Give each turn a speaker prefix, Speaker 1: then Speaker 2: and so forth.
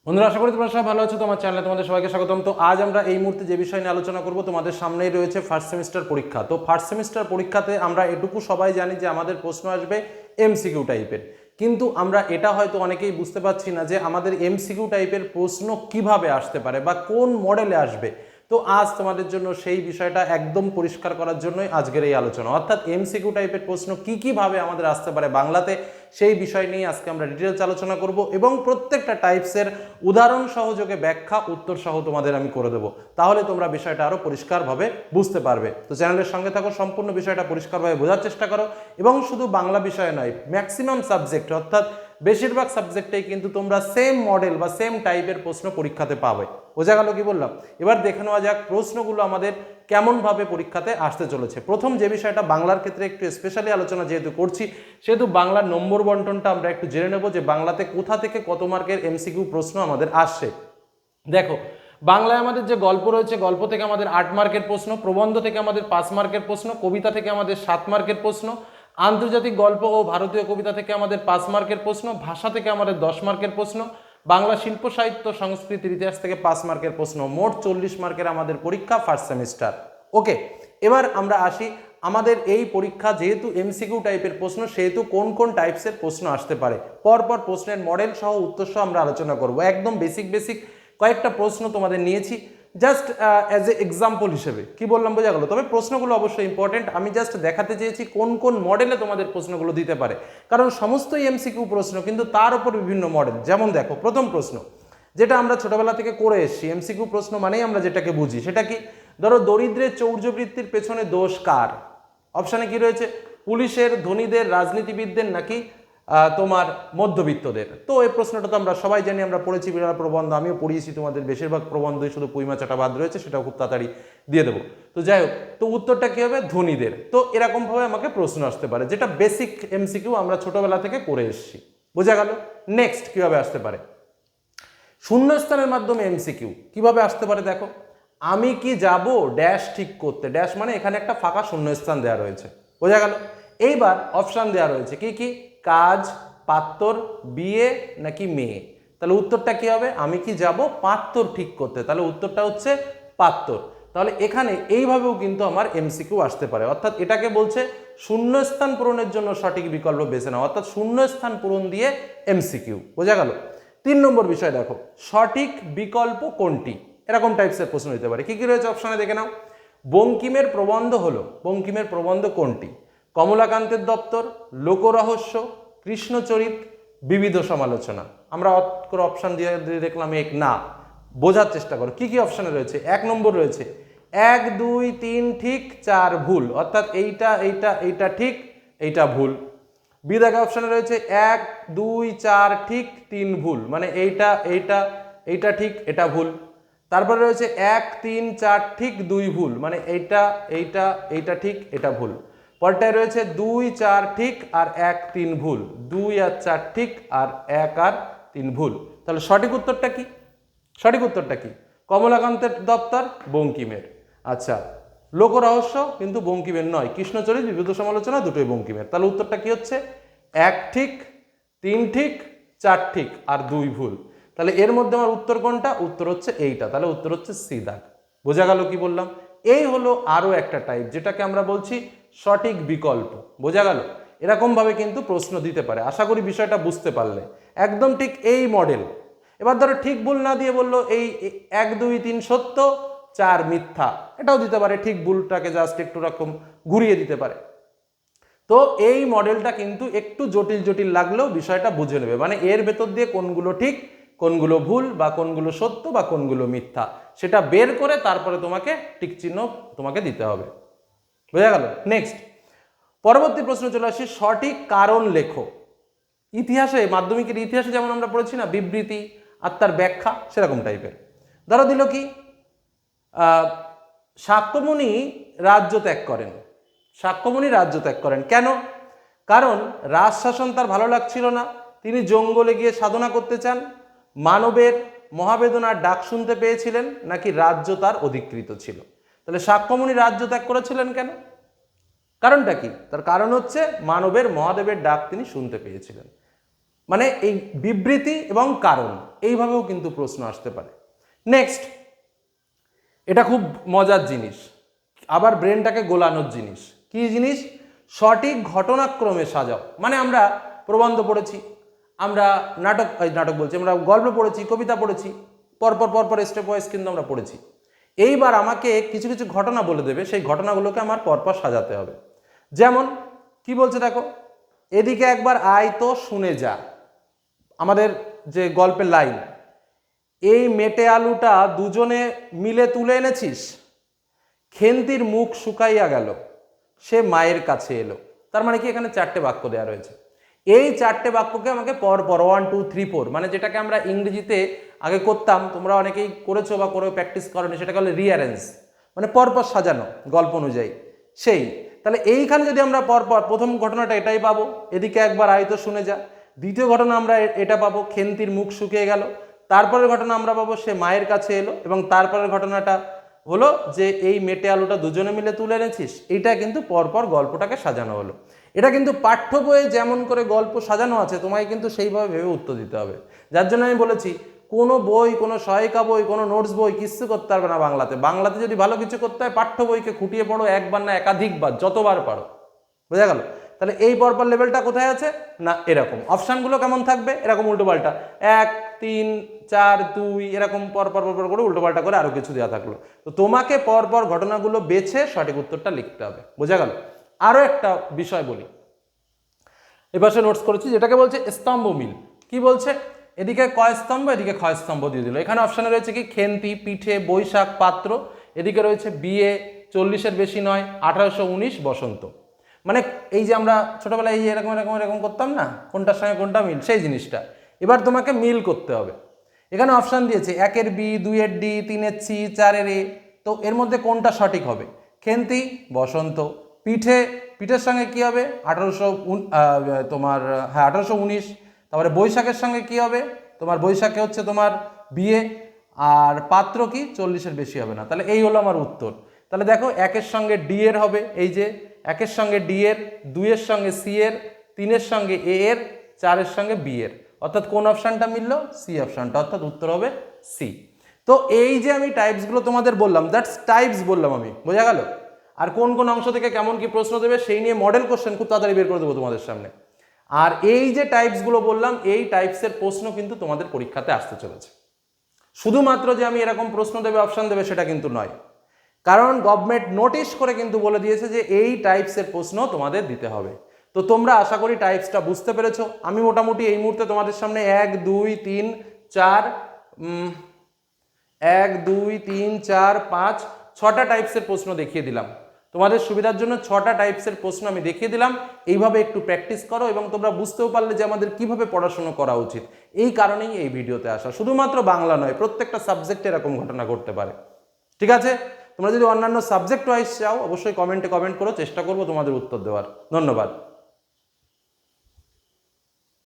Speaker 1: বন্ধুরা, আশা করি তোমরা সবাই ভালো আছো। তোমার চ্যানেলে তোমাদের সবাইকে স্বাগতম। তো আজ আমরা এই মুহূর্তে যে বিষয় নিয়ে আলোচনা করব, তোমাদের সামনেই রয়েছে ফার্স্ট সেমিস্টার পরীক্ষা। তো ফার্স্ট সেমিস্টার পরীক্ষাতে আমরা এটুকু সবাই জানি যে আমাদের প্রশ্ন আসবে এমসিকিউ টাইপের, কিন্তু আমরা এটা হয়তো অনেকেই বুঝতে পারছি না যে আমাদের এমসিকিউ টাইপের প্রশ্ন কিভাবে আসতে পারে বা কোন মডেলে আসবে। তো আজ তোমাদের জন্য সেই বিষয়টা একদম পরিষ্কার করার জন্যই আজকের এই আলোচনা, অর্থাৎ এমসিকিউ টাইপের প্রশ্ন কিভাবে আমাদের আসতে পারে বাংলাতে, সেই বিষয় নিয়ে আজকে আমরা ডিটেলস আলোচনা করব এবং প্রত্যেকটা টাইপসের উদাহরণ সহযোগে ব্যাখ্যা উত্তর সহ তোমাদের আমি করে দেবো। তাহলে তোমরা বিষয়টা আরো পরিষ্কারভাবে বুঝতে পারবে। তো চ্যানেলের সঙ্গে থাকো, সম্পূর্ণ বিষয়টা পরিষ্কারভাবে বোঝার চেষ্টা করো এবং শুধু বাংলা বিষয় নয়, ম্যাক্সিমাম সাবজেক্ট অর্থাৎ বেশিরভাগ সাবজেক্টেই কিন্তু তোমরা সেম মডেল বা সেম টাইপের প্রশ্ন পরীক্ষাতে পাবে। বোঝা গেল কি বললাম? এবার দেখে নেওয়া যাক প্রশ্নগুলো আমাদের কেমনভাবে পরীক্ষাতে আসতে চলেছে। প্রথম যে বিষয়টা বাংলার ক্ষেত্রে একটু স্পেশালি আলোচনা যেহেতু করছি, সেহেতু বাংলার নম্বর বন্টনটা আমরা একটু জেনে নেব যে বাংলাতে কোথা থেকে কত মার্কের এমসিকিউ প্রশ্ন আমাদের আসছে। দেখো, বাংলায় আমাদের যে গল্প রয়েছে, গল্প থেকে আমাদের 8 মার্কের প্রশ্ন, প্রবন্ধ থেকে আমাদের 5 মার্কের প্রশ্ন, কবিতা থেকে আমাদের 7 মার্কের প্রশ্ন, আন্তর্জাতিক গল্প ও ভারতীয় কবিতা থেকে আমাদের 5 মার্কের প্রশ্ন, ভাষা থেকে আমাদের 10 মার্কের প্রশ্ন, বাংলা শিল্প সাহিত্য সংস্কৃতির ইতিহাস থেকে 5 মার্কের প্রশ্ন। মোট 40 মার্কের আমাদের পরীক্ষা ফার্স্ট সেমিস্টার। ওকে, এবার আমরা আসি আমাদের এই পরীক্ষা যেহেতু এমসিকিউ টাইপের প্রশ্ন, সেহেতু কোন কোন টাইপসের প্রশ্ন আসতে পারে পরপর প্রশ্নের মডেল সহ উত্তর সহ আমরা আলোচনা করব। একদম বেসিক কয়েকটা প্রশ্ন তোমাদের নিয়েছি জাস্ট অ্যাজ এ এক্সাম্পল হিসেবে। কি বললাম বোঝা গেল? তবে প্রশ্নগুলো অবশ্যই ইম্পর্টেন্ট। আমি জাস্ট দেখাতে চেয়েছি কোন কোন মডেলে তোমাদের প্রশ্নগুলো দিতে পারে, কারণ সমস্তই এমসিকিউ প্রশ্ন কিন্তু তার উপর বিভিন্ন মডেল। যেমন দেখো, প্রথম প্রশ্ন যেটা আমরা ছোটবেলা থেকে করে এসেছি, এমসিকিউ প্রশ্ন মানেই আমরা যেটাকে বুঝি সেটা কি? ধরো, দরিদ্রের চৌর্যবৃত্তির পেছনে দোষ কার? অপশানে কি রয়েছে? পুলিশের, ধনীদের, রাজনীতিবিদদের, নাকি তোমার মধ্যবিত্তদের? তো এই প্রশ্নটা তো আমরা সবাই জানি, আমরা পড়েছি বিড়াল প্রবন্ধ, আমিও পড়িয়েছি। তোমাদের বেশিরভাগ প্রবন্ধই শুধু পুইমাচাটা বাদ রয়েছে, সেটাও খুব তাড়াতাড়ি দিয়ে দেবো। তো যাই হোক, তো উত্তরটা কি হবে? ধনীদের। তো এরকমভাবে আমাকে প্রশ্ন আসতে পারে, যেটা বেসিক এমসিকিউ আমরা ছোটবেলা থেকে করে এসেছি। বোঝা গেল? নেক্সট কিভাবে আসতে পারে? শূন্যস্থানের মাধ্যমে এমসিকিউ কিভাবে আসতে পারে? দেখো, আমি কি যাব ড্যাশ ঠিক করতে। ড্যাশ মানে এখানে একটা ফাঁকা শূন্যস্থান দেওয়া রয়েছে। বোঝা গেল? এইবার অপশান দেওয়া রয়েছে কি কি? কাজ, পাত্তর, বিয়ে নাকি মেয়ে। তাহলে উত্তরটা কি হবে? আমি কি যাব পাত্তর ঠিক করতে, তাহলে উত্তরটা হচ্ছে পাত্তর। তাহলে এখানে এইভাবেও কিন্তু আমার এমসিকিউ আসতে পারে, অর্থাৎ এটাকে বলছে শূন্যস্থান পূরণের জন্য সঠিক বিকল্প বেছে নাও, অর্থাৎ শূন্যস্থান পূরণ দিয়ে এমসিকিউ। বোঝা গেল? 3 নম্বর বিষয় দেখো, সঠিক বিকল্প কোনটি? এরকম টাইপসের প্রশ্ন দিতে পারে। কি কি রয়েছে অপশনে দেখে নাও। বঙ্কিমের প্রবন্ধ হলো, বঙ্কিমের প্রবন্ধ কোনটি? কমলাকান্তের দপ্তর, লোকরহস্য, কৃষ্ণচরিত, বিবিধ সমালোচনা। আমরা অপশন দিয়ে দেখলাম এক না, বোঝার চেষ্টা করো কি কি অপশনে রয়েছে। 1 নম্বর রয়েছে 1 2 3 ঠিক 4 ভুল, অর্থাৎ এইটা এইটা এইটা ঠিক এইটা ভুল। বি দেখা অপশনে রয়েছে 1 2 4 ঠিক 3 ভুল, মানে এইটা এইটা এইটা ঠিক এটা ভুল। তারপরে রয়েছে 1 3 4 ঠিক 2 ভুল, মানে এইটা এইটা এইটা ঠিক এটা ভুল। পরটায় রয়েছে 2 4 ঠিক আর 1 3 ভুল, 2 আর 4 ঠিক আর 1 আর 3 ভুল। তাহলে সঠিক উত্তরটা কি? সঠিক উত্তরটা কি? কমলাকান্তের দপ্তর বঙ্কিমের। আচ্ছা, লোকরহস্য কিন্তু বঙ্কিমের নয়, কৃষ্ণচরিত, বিবিধ সমালোচনা দুটোই বঙ্কিমের। তাহলে উত্তরটা কি হচ্ছে? 1 ঠিক, 3 ঠিক, 4 ঠিক আর 2 ভুল। তাহলে এর মধ্যে আমার উত্তর কোনটা? উত্তর হচ্ছে এইটা। তাহলে উত্তর হচ্ছে সি দাগ। বোঝা গেল কি বললাম? এই হলো আরো একটা টাইপ, যেটাকে আমরা বলছি সঠিক বিকল্প। বোঝা গেল? এরকম ভাবে কিন্তু প্রশ্ন দিতে পারে। আশা করি বিষয়টা বুঝতে পারলে। একদম ঠিক এই মডেল। এবার ধরো ঠিক ভুল না দিয়ে বললো এই 1 2 3 সত্য 4 মিথ্যা, এটাও দিতে পারে। ঠিক ভুলটাকে জাস্ট একটু রকম ঘুরিয়ে দিতে পারে। তো এই মডেলটা কিন্তু একটু জটিল জটিল লাগলেও বিষয়টা বুঝে নেবে, মানে এর ভেতর দিয়ে কোনগুলো ঠিক, কোনগুলো ভুল, বা কোনগুলো সত্য বা কোনগুলো মিথ্যা, সেটা বের করে তারপরে তোমাকে টিক চিহ্ন তোমাকে দিতে হবে। বোঝা গেল? নেক্সট পরবর্তী প্রশ্ন চলে আসি, সঠিক কারণ লেখো। ইতিহাসে, মাধ্যমিকের ইতিহাসে যেমন আমরা পড়েছি না বিবৃতি আর তার ব্যাখ্যা, সেরকম টাইপের। ধরো দিল কি, শাক্যমুনি রাজ্য ত্যাগ করেন। শাক্যমুনি রাজ্য ত্যাগ করেন কেন? কারণ রাজশাসন তার ভালো লাগছিল না, তিনি জঙ্গলে গিয়ে সাধনা করতে চান, মানবের মহাবেদনার ডাক শুনতে পেয়েছিলেন, নাকি রাজ্য তার অধিকৃত ছিল। তাহলে শাক্যমুনি রাজ্য ত্যাগ করেছিলেন কেন? কারণটা কি? তার কারণ হচ্ছে মানবের মহাদেবের ডাক তিনি শুনতে পেয়েছিলেন। মানে এই বিবৃতি এবং কারণ, এইভাবেও কিন্তু প্রশ্ন আসতে পারে। নেক্সট, এটা খুব মজার জিনিস, আবার ব্রেনটাকে গোলানোর জিনিস। কি জিনিস? সঠিক ঘটনাক্রমে সাজাও। মানে আমরা প্রবন্ধ পড়েছি, আমরা নাটক বলছি, আমরা গল্প পড়েছি, কবিতা পড়েছি, পরপর স্টেপ ওয়াইজ কিন্তু আমরা পড়েছি। এইবার আমাকে কিছু কিছু ঘটনা বলে দেবে, সেই ঘটনাগুলোকে আমার পরপর সাজাতে হবে। যেমন কি বলছে দেখো, এদিকে একবার আয় তো শুনে যা, আমাদের যে গল্পের লাইন, এই মেটে আলুটা দুজনে মিলে তুলে এনেছিস, খেন্তির মুখ শুকাইয়া গেল, সে মায়ের কাছে এলো। তার মানে কি, এখানে চারটে বাক্য দেওয়া রয়েছে। এই চারটে বাক্যকে আমাকে পরপর 1 2 3 4, মানে যেটাকে আমরা ইংরেজিতে আগে করতাম, তোমরা অনেকেই করেছো বা করে প্র্যাকটিস করোনি, সেটাকে বলে রিঅ্যারেঞ্জ, মানে পরপর সাজানো গল্প অনুযায়ী। সেই তাহলে এইখানে যদি আমরা পরপর, প্রথম ঘটনাটা এটাই পাবো, এদিকে একবার আয় তো শুনে যা। দ্বিতীয় ঘটনা আমরা এটা পাবো, খেন্তির মুখ শুকিয়ে গেল। তারপরের ঘটনা আমরা পাবো, সে মায়ের কাছে এলো। এবং তারপরের ঘটনাটা হলো যে এই মেটে আলুটা দুজনে মিলে তুলে এনেছিস। এইটা কিন্তু পরপর গল্পটাকে সাজানো হলো। এটা কিন্তু পাঠ্য বইয়ে যেমন করে গল্প সাজানো আছে, তোমায় কিন্তু সেইভাবে ভেবে উত্তর দিতে হবে। যার জন্য আমি বলেছি, কোনো বই, কোনো সহায়িকা বই, কোনো নোটস বই কিচ্ছু করতে পারবে না বাংলাতে। বাংলাতে যদি ভালো কিছু করতে হয়, পাঠ্য বইকে খুঁটিয়ে পড়ো, একবার না একাধিকবার, যতবার পারো। বোঝা গেল? তাহলে এই পরপর লেভেলটা কোথায় আছে না, এরকম। অপশানগুলো কেমন থাকবে? এরকম উল্টোপাল্টা, 1 3 4 2, এরকম পরপর করে উল্টোপাল্টা করে আরো কিছু দেওয়া থাকলো। তো তোমাকে পরপর ঘটনাগুলো বেছে সঠিক উত্তরটা লিখতে হবে। বোঝা গেল? আরো একটা বিষয় বলি, এবার সে নোটস করেছি, যেটাকে বলছে স্তম্ভ মিল। কি বলছে? এদিকে কয় স্তম্ভ, এদিকে ক্ষয় স্তম্ভ দিয়ে দিল। এখানে অপশানে রয়েছে কি, খেন্তি, পিঠে, বৈশাখ, পাত্র। এদিকে রয়েছে বিয়ে, 40-এর বেশি নয়, 1819, বসন্ত। মানে এই যে আমরা ছোটবেলায় এই এরকম এরকম এরকম করতাম না, কোনটার সঙ্গে কোনটা মিল, সেই জিনিসটা এবার তোমাকে মিল করতে হবে। এখানে অপশান দিয়েছে 1-এর বি, 2-এর ডি, 3-এর সি, 4-এর এ। তো এর মধ্যে কোনটা সঠিক হবে? খেন্তি, বসন্ত। পিঠের সঙ্গে কি হবে? 1819। তারপরে বৈশাখের সঙ্গে কি হবে? তোমার বৈশাখে হচ্ছে তোমার বিয়ে। আর পাত্র কি? 40-এর বেশি হবে না। তাহলে এই হলো আমার উত্তর। তাহলে দেখো, 1-এর সঙ্গে ডি এর হবে, এই যে 1-এর সঙ্গে ডি এর, 2-এর সঙ্গে সি এর, 3-এর সঙ্গে এ এর, 4-এর সঙ্গে বি এর। অর্থাৎ কোন অপশানটা মিললো? সি অপশানটা, অর্থাৎ উত্তর হবে সি। তো এই যে আমি টাইপসগুলো তোমাদের বললাম, দ্যাটস টাইপস বললাম আমি। বোঝা গেল? আর কোন কোন অংশ থেকে কেমন কি প্রশ্ন দেবে সেই নিয়ে মডেল কোশ্চেন খুব তাড়াতাড়ি বের করে দেবো তোমাদের সামনে। আর এই যে টাইপসগুলো বললাম, এই টাইপসের প্রশ্ন কিন্তু তোমাদের পরীক্ষাতে আসতে চলেছে। শুধুমাত্র যে আমি এরকম প্রশ্ন দেবে, অপশান দেবে, সেটা কিন্তু নয়। কারণ গভর্নমেন্ট নোটিশ করে কিন্তু বলে দিয়েছে যে এই টাইপসের প্রশ্ন তোমাদের দিতে হবে। তো তোমরা আশা করি টাইপসটা বুঝতে পেরেছো। আমি মোটামুটি এই মুহূর্তে তোমাদের সামনে 1 2 3 4 1 2 3 4 5 6টা টাইপসের প্রশ্ন দেখিয়ে দিলাম। তোমাদের সুবিধার জন্য 6টা টাইপসের প্রশ্ন আমি দেখিয়ে দিলাম। এইভাবে একটু প্র্যাকটিস করো, এবং তোমরা বুঝতেও পারলে যে আমাদের কিভাবে পড়াশোনা করা উচিত। এই কারণেই এই ভিডিওতে আসা। শুধুমাত্র বাংলা নয়, প্রত্যেকটা সাবজেক্টে এরকম ঘটনা ঘটতে পারে। ঠিক আছে? তোমরা যদি অন্যান্য সাবজেক্ট ওয়াইজ চাও, অবশ্যই কমেন্টে কমেন্ট করো, চেষ্টা করবো তোমাদের উত্তর দেওয়ার। ধন্যবাদ।